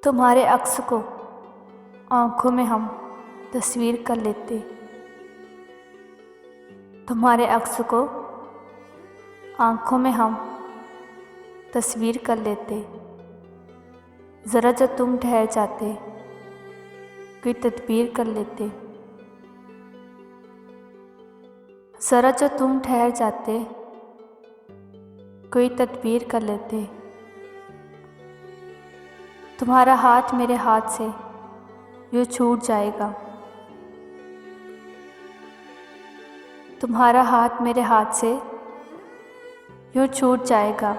तुम्हारे अक्स को आँखों में हम तस्वीर कर लेते। तुम्हारे अक्स को आँखों में हम तस्वीर कर लेते। ज़रा जो तुम ठहर जाते, कोई तदबीर कर लेते। ज़रा जो तुम ठहर जाते, कोई तदबीर कर लेते। तुम्हारा हाथ मेरे हाथ से यूँ छूट जाएगा। तुम्हारा हाथ मेरे हाथ से यूँ छूट जाएगा।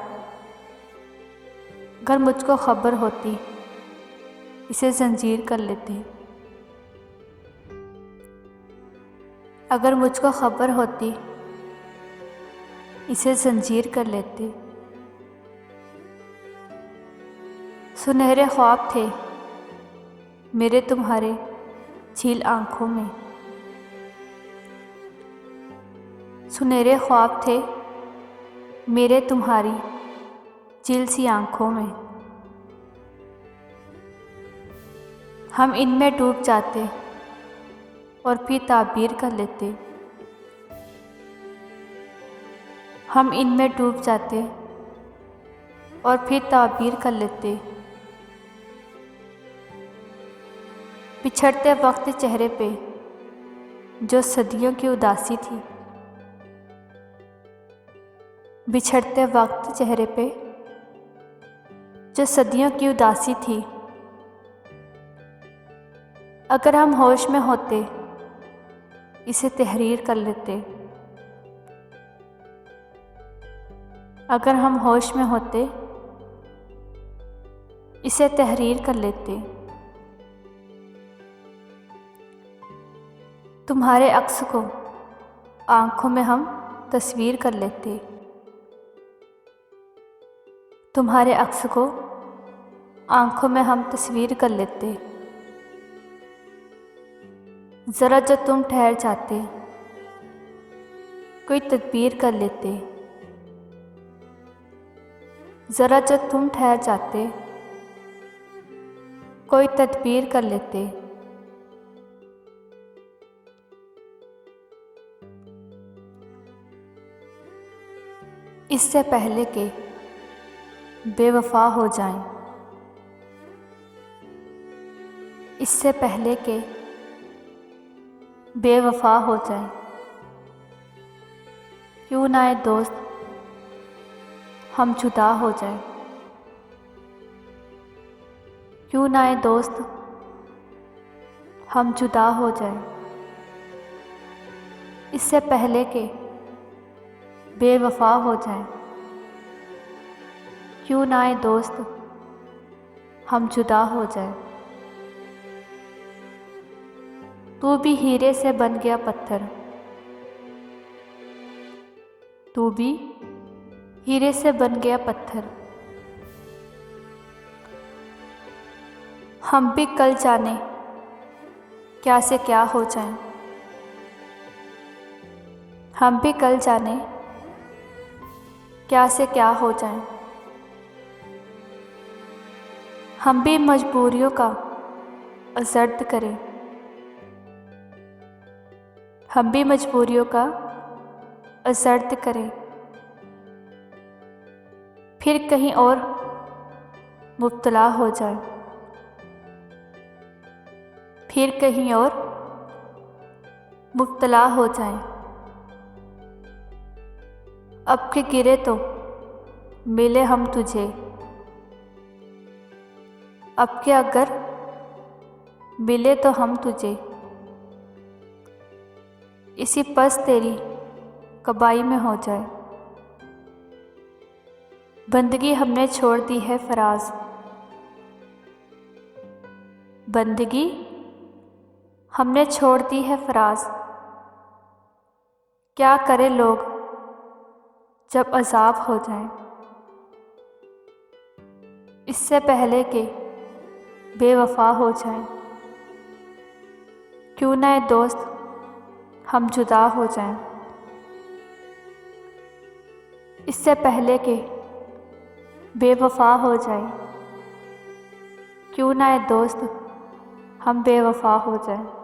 अगर मुझको खबर होती, इसे जंजीर कर लेते। अगर मुझको खबर होती, इसे जंजीर कर लेते। सुनहरे ख्वाब थे मेरे तुम्हारे झील आँखों में। सुनहरे ख्वाब थे मेरे तुम्हारी झील सी आँखों में। हम इनमें डूब जाते और फिर ताबीर कर लेते। हम इनमें डूब जाते और फिर ताबीर कर लेते। बिछड़ते वक्त चेहरे पे जो सदियों की उदासी थी। बिछड़ते वक्त चेहरे पे जो सदियों की उदासी थी। अगर हम होश में होते, इसे तहरीर कर लेते। अगर हम होश में होते, इसे तहरीर कर लेते। तुम्हारे अक्स को आँखों में हम तस्वीर कर लेते। तुम्हारे अक्स को आँखों में हम तस्वीर कर लेते। ज़रा जो तुम ठहर जाते, कोई तदबीर कर लेते। ज़रा जो तुम ठहर जाते, कोई तदबीर कर लेते। इससे पहले के बेवफा हो जाएं। इससे पहले के बेवफा हो जाएं। क्यों ना ए दोस्त हम जुदा हो जाएं। क्यों ना ए दोस्त हम जुदा हो जाएं। इससे पहले के बेवफा हो जाएं। क्यों ना ए दोस्त हम जुदा हो जाएं। तू भी हीरे से बन गया पत्थर। तू भी हीरे से बन गया पत्थर। हम भी कल जाने क्या से क्या हो जाएं। हम भी कल जाने क्या से क्या हो जाएं। हम भी मजबूरियों का असर्द करें। हम भी मजबूरियों का असर्द करें। फिर कहीं और मुब्तला हो जाए। फिर कहीं और मुब्तला हो जाए। अब के गिरे तो मिले हम तुझे। अब के अगर मिले तो हम तुझे। इसी पस तेरी कबाई में हो जाए। बंदगी हमने छोड़ दी है फराज। बंदगी हमने छोड़ दी है फराज। क्या करे लोग जब अज़ाब हो जाए। इससे पहले के बेवफा हो जाए। क्यों ना ए दोस्त हम जुदा हो जाएं। इससे पहले के बेवफा हो जाए। क्यों ना ए दोस्त हम बेवफा हो जाएं।